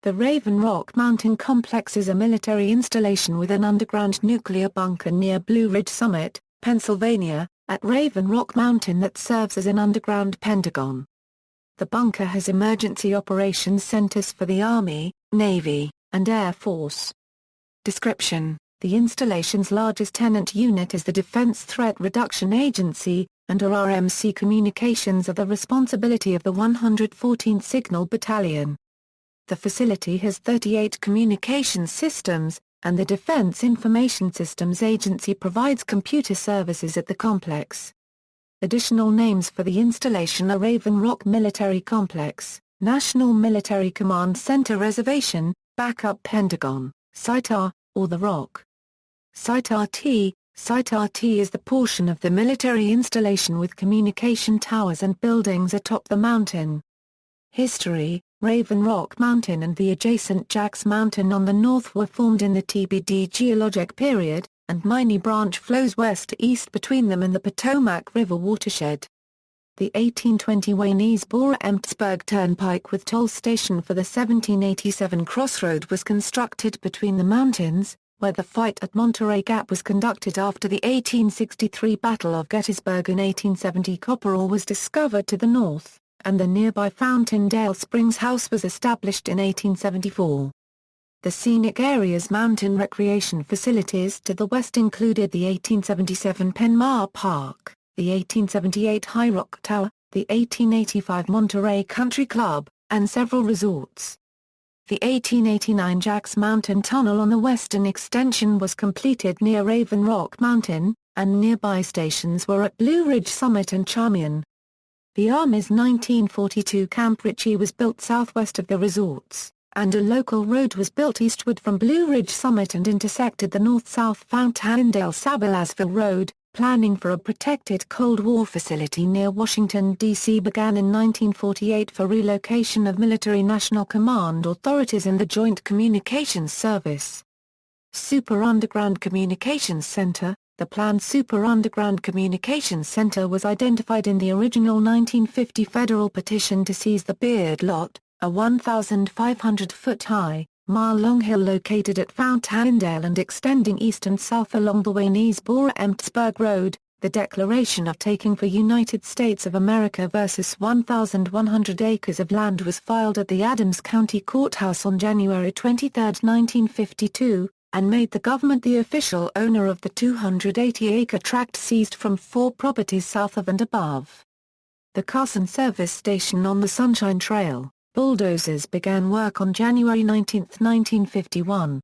The Raven Rock Mountain Complex is a military installation with an underground nuclear bunker near Blue Ridge Summit, Pennsylvania, at Raven Rock Mountain that serves as an underground Pentagon. The bunker has emergency operations centers for the Army, Navy, and Air Force. Description: the installation's largest tenant unit is the Defense Threat Reduction Agency, and RRMC communications are the responsibility of the 114th Signal Battalion. The facility has 38 communications systems, and the Defense Information Systems Agency provides computer services at the complex. Additional names for the installation are Raven Rock Military Complex, National Military Command Center Reservation, Backup Pentagon, Site R, or The Rock. Site RT. Site RT is the portion of the military installation with communication towers and buildings atop the mountain. History: Raven Rock Mountain and the adjacent Jacks Mountain on the north were formed in the TBD geologic period, and Miney Branch flows west to east between them and the Potomac River watershed. The 1820 Waynesboro-Emmitsburg Turnpike with toll station for the 1787 crossroad was constructed between the mountains, where the fight at Monterey Gap was conducted after the 1863 Battle of Gettysburg. In 1870 copper ore was discovered to the north, and the nearby Fountaindale Springs House was established in 1874. The scenic area's mountain recreation facilities to the west included the 1877 Penn Mar Park, the 1878 High Rock Tower, the 1885 Monterey Country Club, and several resorts. The 1889 Jacks Mountain Tunnel on the western extension was completed near Raven Rock Mountain, and nearby stations were at Blue Ridge Summit and Charmian. The Army's 1942 Camp Ritchie was built southwest of the resorts, and a local road was built eastward from Blue Ridge Summit and intersected the north-south Fountaindale-Sabelasville Road. Planning for a protected Cold War facility near Washington, D.C. began in 1948 for relocation of military National Command authorities and the Joint Communications Service. Super Underground Communications Center. The planned Super Underground Communications Center was identified in the original 1950 federal petition to seize the Beard Lot, a 1,500-foot-high, mile-long hill located at Fountaindale and extending east and south along the Waynesboro-Emmitsburg Road. The declaration of taking for United States of America versus 1,100 acres of land was filed at the Adams County Courthouse on January 23, 1952, and made the government the official owner of the 280-acre tract seized from 4 properties south of and above. The Carson Service Station on the Sunshine Trail. Bulldozers began work on January 19, 1951.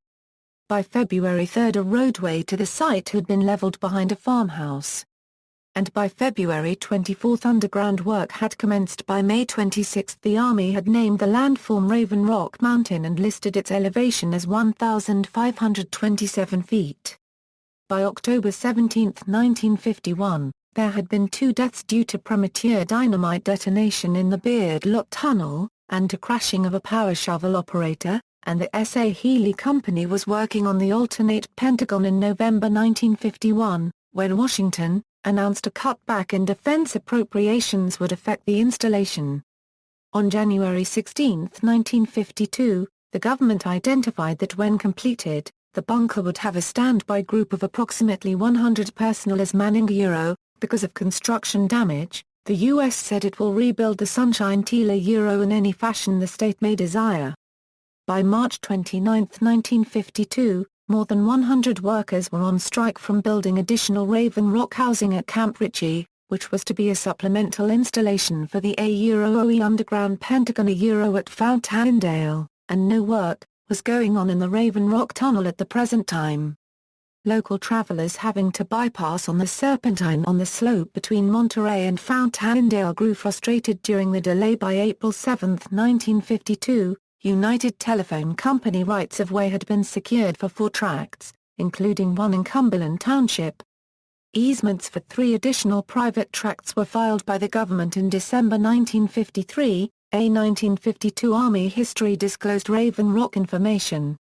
By February 3 a roadway to the site had been leveled behind a farmhouse. And by February 24 underground work had commenced. By May 26 the Army had named the landform Raven Rock Mountain and listed its elevation as 1,527 feet. By October 17, 1951, there had been 2 deaths due to premature dynamite detonation in the Beard Lot Tunnel, and to crashing of a power shovel operator, and the S.A. Healy Company was working on the alternate Pentagon in November 1951, when Washington announced a cutback in defense appropriations would affect the installation. On January 16, 1952, the government identified that when completed, the bunker would have a standby group of approximately 100 personnel as manning. Because of construction damage, the U.S. said it will rebuild the Sunshine Tela in any fashion the state may desire. By March 29, 1952, more than 100 workers were on strike from building additional Raven Rock housing at Camp Ritchie, which was to be a supplemental installation for the AOE underground Pentagon at Fountaindale, and no work was going on in the Raven Rock Tunnel at the present time. Local travelers having to bypass on the Serpentine on the slope between Monterey and Fountaindale grew frustrated during the delay. By April 7, 1952, United Telephone Company rights-of-way had been secured for 4 tracts, including one in Cumberland Township. Easements for 3 additional private tracts were filed by the government in December 1953. A 1952 Army history disclosed Raven Rock information.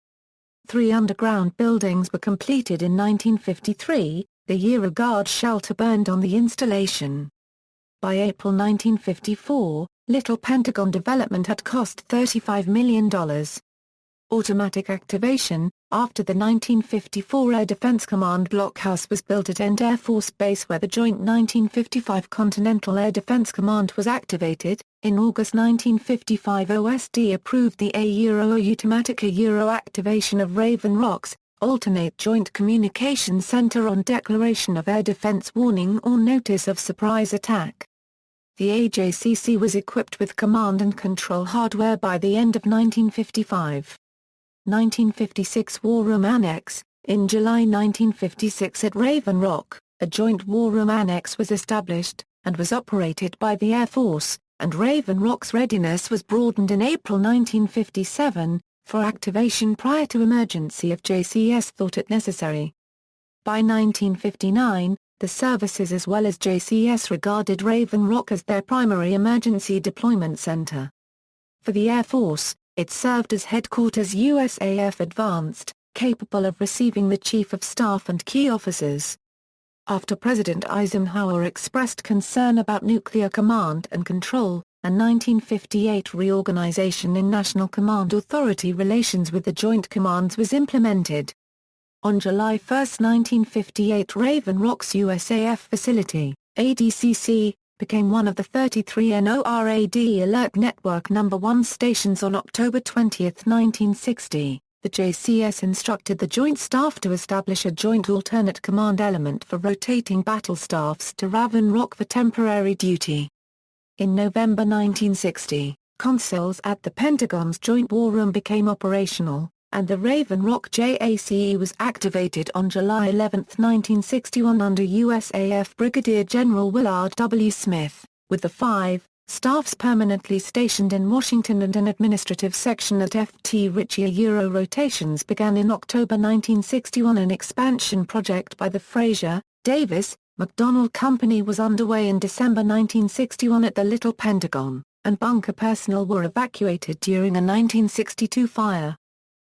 3 underground buildings were completed in 1953, the year a guard shelter burned on the installation. By April 1954, Little Pentagon development had cost $35 million. Automatic activation. After the 1954 Air Defense Command Blockhouse was built at End Air Force Base where the joint 1955 Continental Air Defense Command was activated, in August 1955 OSD approved the automatic activation of Raven Rock's Alternate Joint Communications Center on declaration of air defense warning or notice of surprise attack. The AJCC was equipped with command and control hardware by the end of 1955. 1956 War Room Annex. In July 1956 at Raven Rock, a joint War Room Annex was established, and was operated by the Air Force, and Raven Rock's readiness was broadened in April 1957, for activation prior to emergency if JCS thought it necessary. By 1959, the services as well as JCS regarded Raven Rock as their primary emergency deployment center. For the Air Force, it served as headquarters USAF Advanced, capable of receiving the Chief of Staff and key officers. After President Eisenhower expressed concern about nuclear command and control, a 1958 reorganization in National Command Authority relations with the Joint Commands was implemented. On July 1, 1958 Raven Rock's USAF facility, ADCC, became one of the 33 NORAD Alert Network No. 1 stations. On October 20, 1960, the JCS instructed the Joint Staff to establish a Joint Alternate Command Element for rotating battle staffs to Raven Rock for temporary duty. In November 1960, consoles at the Pentagon's Joint War Room became operational, and the Raven Rock JACE was activated on July 11, 1961 under USAF Brigadier General Willard W. Smith, with the 5 staffs permanently stationed in Washington and an administrative section at FT Ritchie. Rotations began in October 1961. An expansion project by the Fraser, Davis, McDonnell Company was underway in December 1961 at the Little Pentagon, and bunker personnel were evacuated during a 1962 fire.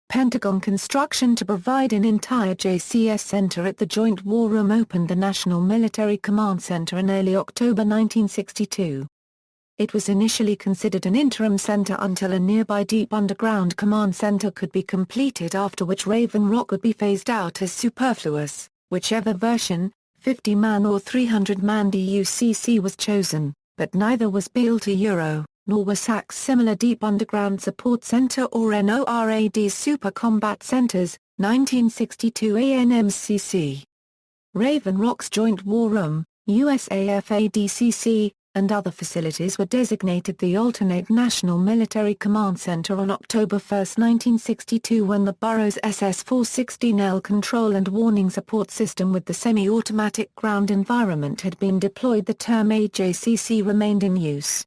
Pentagon construction to provide an entire JCS center at the Joint War Room opened the National Military Command Center in early October 1962. It was initially considered an interim center until a nearby deep underground command center could be completed, after which Raven Rock would be phased out as superfluous, whichever version, 50-man or 300-man DUCC was chosen, but neither was built. Nor were SAC's similar Deep Underground Support Center or NORAD's Super Combat Centers, 1962 ANMCC. Raven Rock's Joint War Room, USAF ADCC, and other facilities were designated the Alternate National Military Command Center on October 1, 1962, when the borough's SS-416L control and warning support system with the semi-automatic ground environment had been deployed. The term AJCC remained in use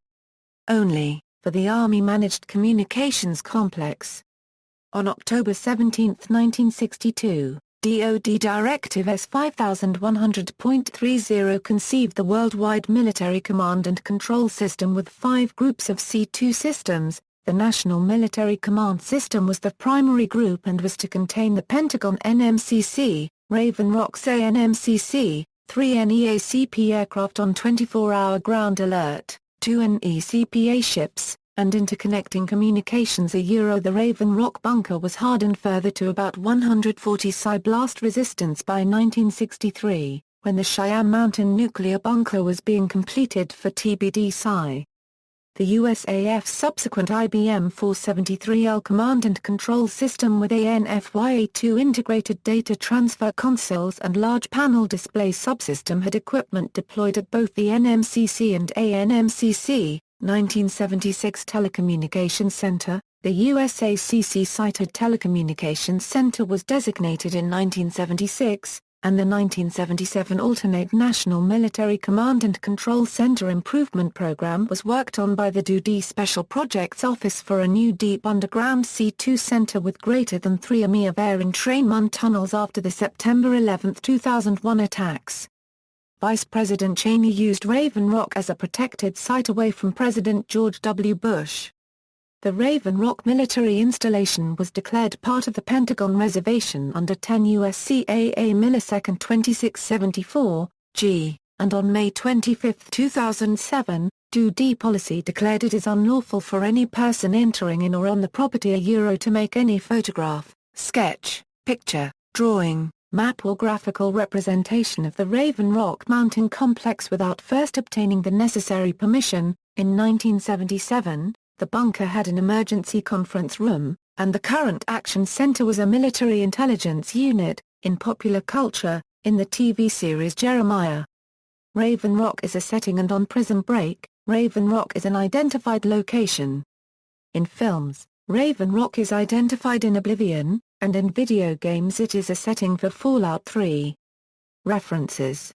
only for the Army-managed communications complex. On October 17, 1962, DoD Directive S 5100.30 conceived the worldwide military command and control system with 5 groups of C2 systems. The National Military Command System was the primary group and was to contain the Pentagon NMCC, Raven Rock's ANMCC, 3 NEACP aircraft on 24-hour ground alert, 2 NECPA ships, and interconnecting communications. The Raven Rock bunker was hardened further to about 140 psi blast resistance by 1963, when the Cheyenne Mountain nuclear bunker was being completed for TBD psi. The USAF's subsequent IBM 473L command and control system with ANFYA2 integrated data transfer consoles and large panel display subsystem had equipment deployed at both the NMCC and ANMCC. 1976 Telecommunications Center. The USACC sited Telecommunications Center was designated in 1976, and the 1977 Alternate National Military Command and Control Center Improvement Program was worked on by the DoD Special Projects Office for a new deep underground C2 center with greater than 3 mi of air entrainment tunnels after the September 11, 2001 attacks. Vice President Cheney used Raven Rock as a protected site away from President George W. Bush. The Raven Rock military installation was declared part of the Pentagon reservation under 10 U.S.C. A.A. millisecond 2674, G, and on May 25, 2007, 2D policy declared it is unlawful for any person entering in or on the property to make any photograph, sketch, picture, drawing, map or graphical representation of the Raven Rock Mountain complex without first obtaining the necessary permission. In 1977, the bunker had an emergency conference room, and the Current Action Center was a military intelligence unit. In popular culture, in the TV series Jeremiah, Raven Rock is a setting, and on Prison Break, Raven Rock is an identified location. In films, Raven Rock is identified in Oblivion, and in video games it is a setting for Fallout 3. References